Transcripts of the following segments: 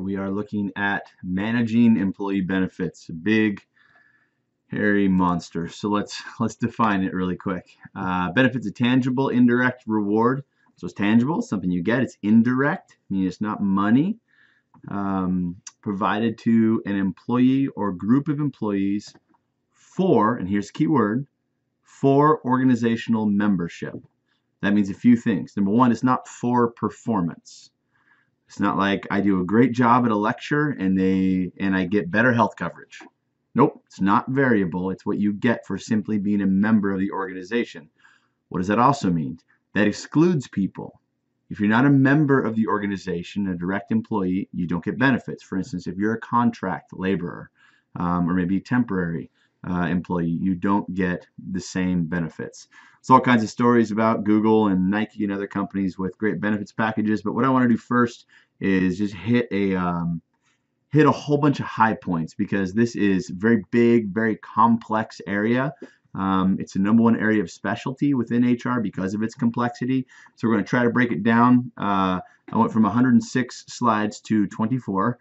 we are looking at managing employee benefits, a big, hairy monster. So let's define it really quick. Benefits a tangible, indirect reward. So it's tangible, something you get. It's indirect, meaning it's not money. Provided to an employee or group of employees for, and here's the key word, for organizational membership. That means a few things. Number one, it's not for performance. It's not like I do a great job at a lecture and I get better health coverage. Nope, it's not variable. It's what you get for simply being a member of the organization. What does that also mean? That excludes people. If you're not a member of the organization, a direct employee, you don't get benefits. For instance, if you're a contract laborer or maybe a temporary employee, you don't get the same benefits. So all kinds of stories about Google and Nike and other companies with great benefits packages. But what I want to do first is just hit a whole bunch of high points, because this is a very big, very complex area. It's the #1 area of specialty within HR because of its complexity. So we're going to try to break it down. I went from 106 slides to 24,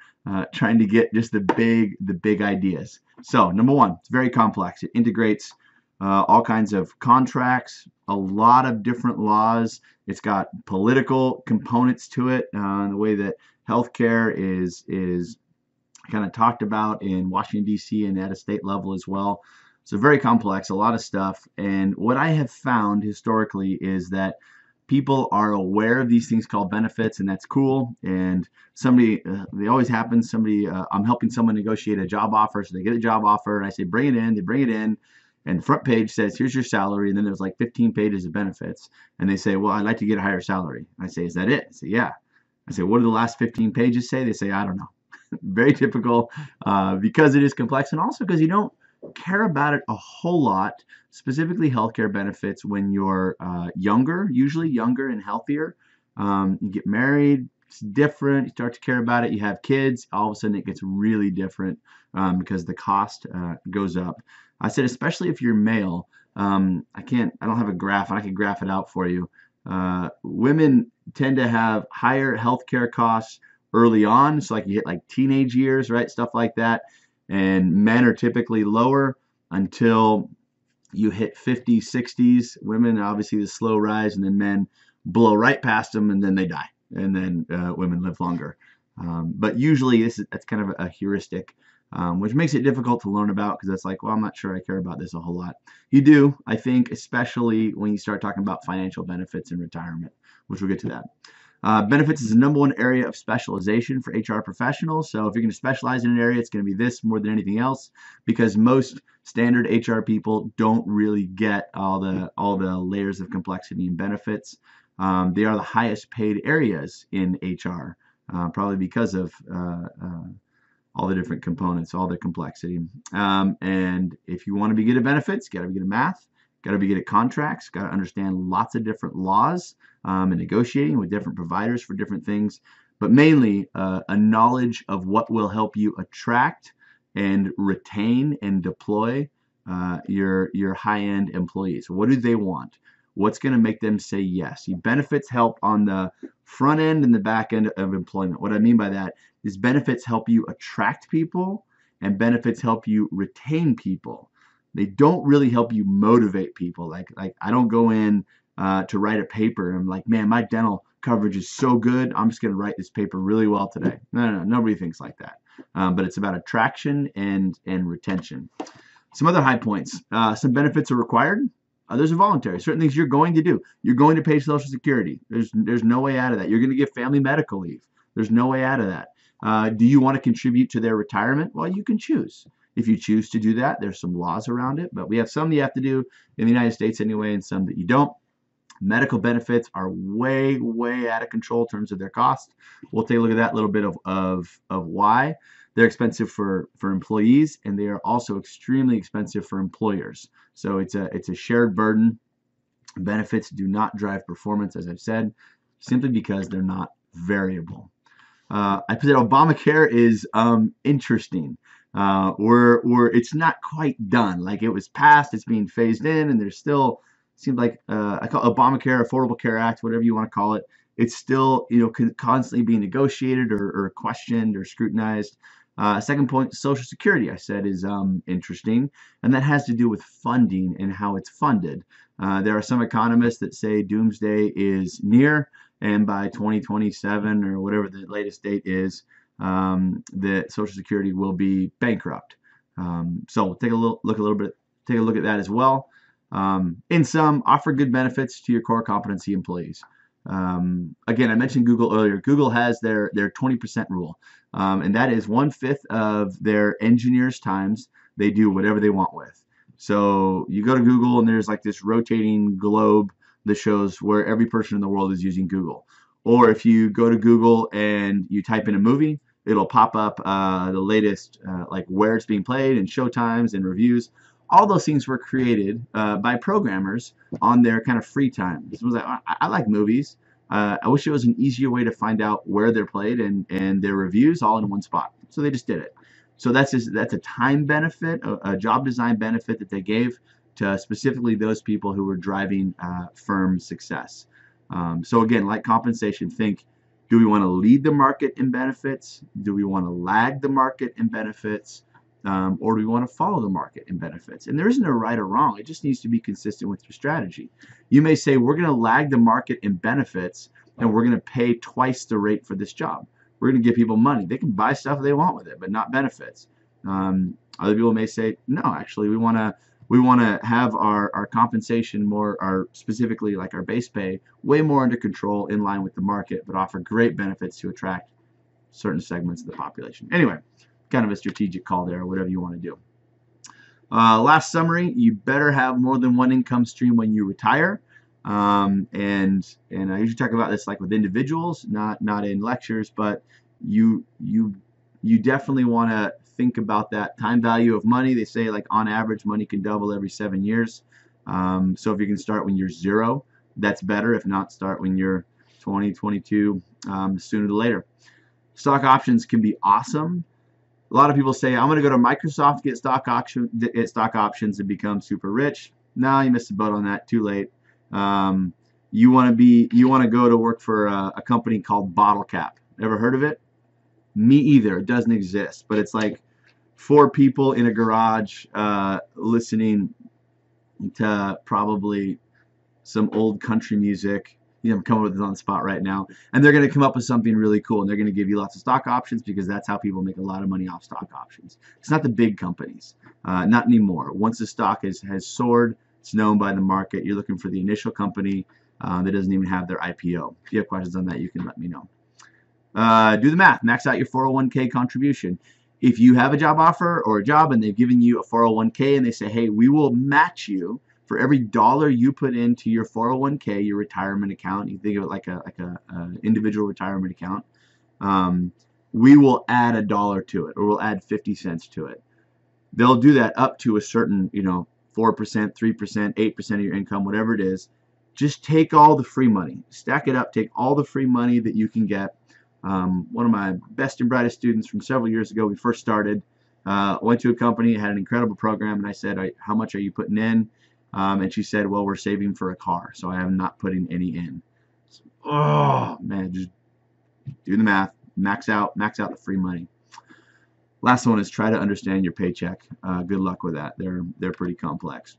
trying to get just the big ideas. So #1, it's very complex. It integrates all kinds of contracts, a lot of different laws. It's got political components to it, the way that healthcare is kind of talked about in Washington, D.C. and at a state level as well. So very complex, a lot of stuff. And what I have found historically is that people are aware of these things called benefits, and that's cool. And they always happen. I'm helping someone negotiate a job offer, so they get a job offer, and I say, bring it in. They bring it in, and the front page says, here's your salary, and then there's like 15 pages of benefits. And they say, well, I'd like to get a higher salary. I say, is that it? I say, yeah. I say, what do the last 15 pages say? They say, I don't know. Very typical, because it is complex, and also because you don't care about it a whole lot, specifically healthcare benefits, when you're younger, usually younger and healthier. You get married, it's different. You start to care about it. You have kids, all of a sudden it gets really different because the cost goes up. I said, especially if you're male. I don't have a graph, and I can graph it out for you. Women tend to have higher healthcare costs early on, so like you hit like teenage years, right? Stuff like that. And men are typically lower until you hit 50s, 60s. Women, obviously, the slow rise, and then men blow right past them, and then they die. And then women live longer. But usually that's kind of a heuristic, which makes it difficult to learn about, because it's like, well, I'm not sure I care about this a whole lot. You do, I think, especially when you start talking about financial benefits and retirement, which we'll get to that. Benefits is the #1 area of specialization for HR professionals. So if you're going to specialize in an area, it's going to be this more than anything else, because most standard HR people don't really get all the layers of complexity and benefits. They are the highest paid areas in HR, probably because of all the different components, all the complexity. And if you want to be good at benefits, you got to be good at math. Got to be good at contracts, got to understand lots of different laws and negotiating with different providers for different things, but mainly a knowledge of what will help you attract and retain and deploy your high-end employees. What do they want? What's going to make them say yes? Benefits help on the front end and the back end of employment. What I mean by that is benefits help you attract people, and benefits help you retain people. They don't really help you motivate people. Like I don't go in to write a paper and I'm like, man, my dental coverage is so good, I'm just going to write this paper really well today. No, nobody thinks like that. But it's about attraction and retention. Some other high points. Some benefits are required. Others are voluntary. Certain things you're going to do. You're going to pay Social Security. There's no way out of that. You're going to get family medical leave. There's no way out of that. Do you want to contribute to their retirement? Well, you can choose. If you choose to do that, there's some laws around it, but we have some you have to do in the United States anyway, and some that you don't. Medical benefits are way, way out of control in terms of their cost. We'll take a look at that little bit of why. They're expensive for employees, and they are also extremely expensive for employers. So it's a shared burden. Benefits do not drive performance, as I've said, simply because they're not variable. I put that Obamacare is interesting. It's not quite done. Like, it was passed, it's being phased in, and there's still, seems like I call it Obamacare, Affordable Care Act, whatever you want to call it. it's still, constantly being negotiated or questioned or scrutinized. Second point, Social Security, I said, is interesting, and that has to do with funding and how it's funded. There are some economists that say doomsday is near, and by 2027 or whatever the latest date is, that Social Security will be bankrupt. So take a look at that as well. In sum, offer good benefits to your core competency employees. Again, I mentioned Google earlier. Google has their 20% rule, and that is 1/5 of their engineers' times they do whatever they want with. So you go to Google and there's like this rotating globe that shows where every person in the world is using Google. Or if you go to Google and you type in a movie, it'll pop up the latest, like where it's being played and show times and reviews. All those things were created by programmers on their kind of free time. This was like, I like movies. I wish there was an easier way to find out where they're played and their reviews all in one spot. So they just did it. So that's a time benefit, a job design benefit that they gave to specifically those people who were driving firm success. So again, like compensation, think, do we want to lead the market in benefits? Do we want to lag the market in benefits? Or do we want to follow the market in benefits? And there isn't a right or wrong. It just needs to be consistent with your strategy. You may say, we're going to lag the market in benefits, and we're going to pay twice the rate for this job. We're going to give people money. They can buy stuff they want with it, but not benefits. Other people may say, no, actually, we want to have our compensation more, specifically like our base pay, way more under control, in line with the market, but offer great benefits to attract certain segments of the population. Anyway, kind of a strategic call there, whatever you want to do. Last summary, you better have more than one income stream when you retire. And I usually talk about this like with individuals, not in lectures, but you definitely want to think about that time value of money. They say like on average money can double every 7 years. So if you can start when you're 0, that's better. If not, start when you're 20, 22, sooner than later. Stock options can be awesome. A lot of people say, I'm going to go to Microsoft, get stock options and become super rich. No, you missed the boat on that. Too late. You want to go to work for a company called Bottle Cap. Ever heard of it? Me either. It doesn't exist. But it's like 4 people in a garage listening to probably some old country music. I'm coming with it on the spot right now, and they're going to come up with something really cool, and they're going to give you lots of stock options because that's how people make a lot of money off stock options. It's not the big companies, not anymore. Once the stock has soared, it's known by the market. You're looking for the initial company that doesn't even have their IPO. If you have questions on that, you can let me know. Do the math. Max out your 401k contribution. If you have a job offer or a job and they've given you a 401k and they say, hey, we will match you for every dollar you put into your 401k, your retirement account, you think of it like a individual retirement account, we will add $1 to it, or we'll add 50 cents to it. They'll do that up to a certain, 4%, 3%, 8% of your income, whatever it is. Just take all the free money, stack it up, take all the free money that you can get. One of my best and brightest students from several years ago, we first started, went to a company, had an incredible program, and I said, how much are you putting in? And she said, well, we're saving for a car, so I am not putting any in. So, oh, man, just do the math. Max out the free money. Last one is try to understand your paycheck. Good luck with that. They're pretty complex.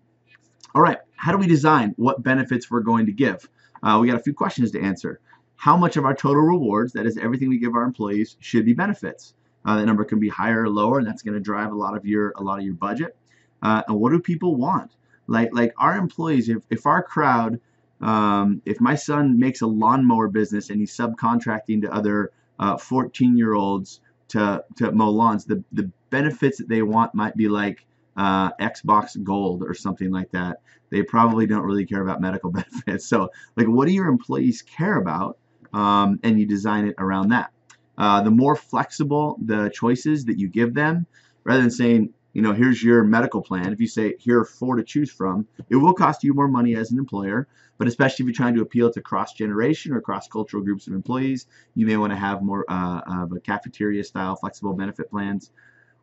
All right, how do we design what benefits we're going to give? We got a few questions to answer. How much of our total rewards, that is everything we give our employees, should be benefits? That number can be higher or lower, and that's going to drive a lot of your budget. And what do people want? Like our employees, if our crowd, if my son makes a lawnmower business and he's subcontracting to other 14-year-olds to mow lawns, the benefits that they want might be like Xbox Gold or something like that. They probably don't really care about medical benefits. So like, what do your employees care about? And you design it around that. The more flexible the choices that you give them, rather than saying, here's your medical plan. If you say, here are 4 to choose from, it will cost you more money as an employer, but especially if you're trying to appeal to cross-generation or cross-cultural groups of employees, you may want to have more of a cafeteria-style flexible benefit plans.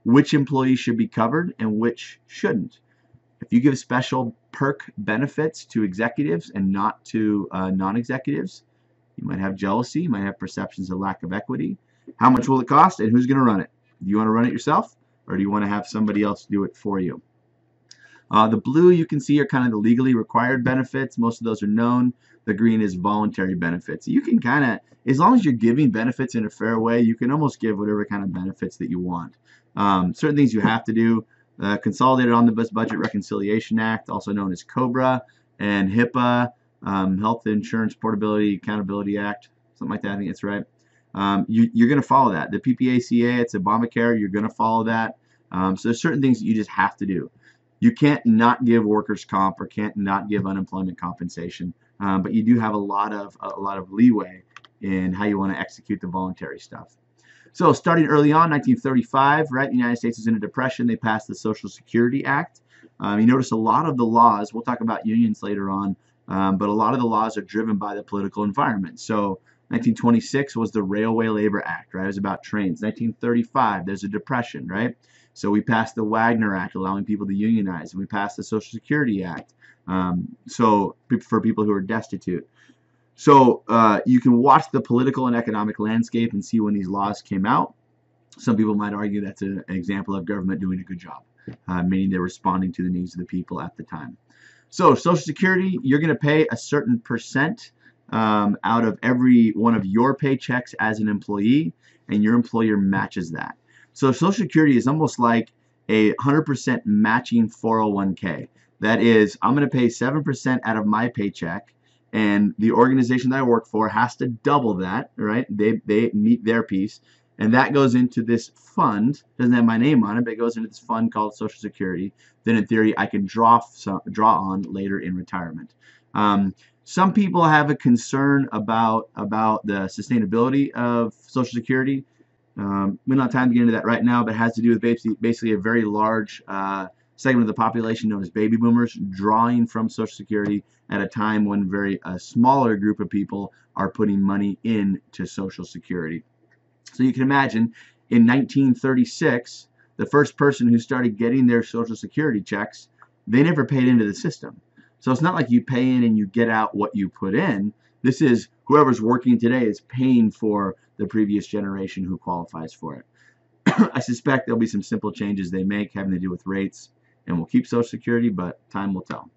Which employees should be covered and which shouldn't? If you give special perk benefits to executives and not to non-executives, You might have jealousy. You might have perceptions of lack of equity. How much will it cost, and who's going to run it? Do you want to run it yourself, or do you want to have somebody else do it for you? The blue you can see are kind of the legally required benefits. Most of those are known. The green is voluntary benefits. You can kind of, as long as you're giving benefits in a fair way, you can almost give whatever kind of benefits that you want. Certain things you have to do. Consolidated Omnibus Budget Reconciliation Act, also known as COBRA, and HIPAA, Health Insurance Portability Accountability Act, something like that. I think that's right. You're going to follow that. The PPACA, it's Obamacare. You're going to follow that. So there's certain things that you just have to do. You can't not give workers' comp or can't not give unemployment compensation, but you do have a lot of leeway in how you want to execute the voluntary stuff. So starting early on, 1935, right, the United States was in a depression. They passed the Social Security Act. You notice a lot of the laws, we'll talk about unions later on, but a lot of the laws are driven by the political environment. So 1926 was the Railway Labor Act, right? It was about trains. 1935, there's a depression, right? So we passed the Wagner Act, allowing people to unionize, and we passed the Social Security Act, so for people who are destitute. So you can watch the political and economic landscape and see when these laws came out. Some people might argue that's an example of government doing a good job, meaning they're responding to the needs of the people at the time. So Social Security, you're going to pay a certain percent out of every one of your paychecks as an employee, and your employer matches that. So Social Security is almost like a 100% matching 401k. That is, I'm going to pay 7% out of my paycheck, and the organization that I work for has to double that, right? They meet their piece, and that goes into this fund. Doesn't have my name on it, but it goes into this fund called Social Security. Then in theory, I can draw on later in retirement. Some people have a concern about the sustainability of Social Security. We don't have time to get into that right now, but it has to do with basically a very large segment of the population known as baby boomers drawing from Social Security at a time when a smaller group of people are putting money into Social Security. So you can imagine in 1936, the first person who started getting their Social Security checks, they never paid into the system. So it's not like you pay in and you get out what you put in. This is whoever's working today is paying for the previous generation who qualifies for it. I suspect there'll be some simple changes they make having to do with rates, and we'll keep Social Security, but time will tell.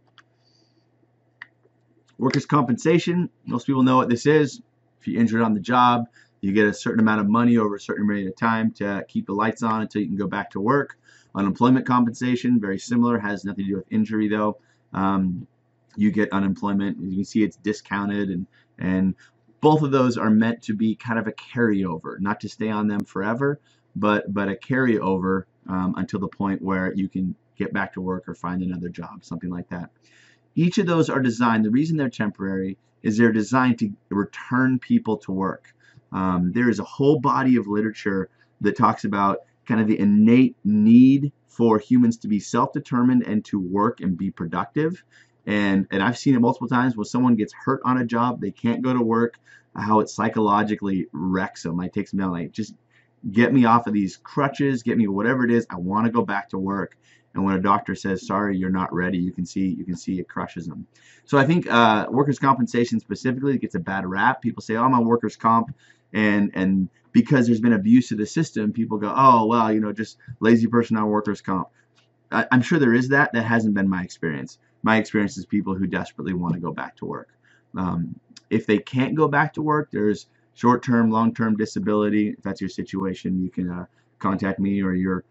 Workers' compensation, most people know what this is. If you're injured on the job, you get a certain amount of money over a certain period of time to keep the lights on until you can go back to work. Unemployment compensation, very similar, has nothing to do with injury though. You get unemployment. You can see it's discounted, and both of those are meant to be kind of a carryover, not to stay on them forever, but a carryover until the point where you can get back to work or find another job, something like that. Each of those are designed, the reason they're temporary is they're designed to return people to work. There is a whole body of literature that talks about kind of the innate need for humans to be self-determined and to work and be productive. And I've seen it multiple times when someone gets hurt on a job, they can't go to work, how it psychologically wrecks them. Like, takes them down, like, just get me off of these crutches, get me whatever it is, I want to go back to work. And when a doctor says, sorry, you're not ready, you can see it crushes them. So I think workers' compensation specifically gets a bad rap. People say, oh, I'm on workers' comp, and because there's been abuse of the system, people go, oh, well, just lazy person on workers' comp. I'm sure there is that. That hasn't been my experience. My experience is people who desperately want to go back to work. If they can't go back to work, there's short-term, long-term disability. If that's your situation, you can contact me or your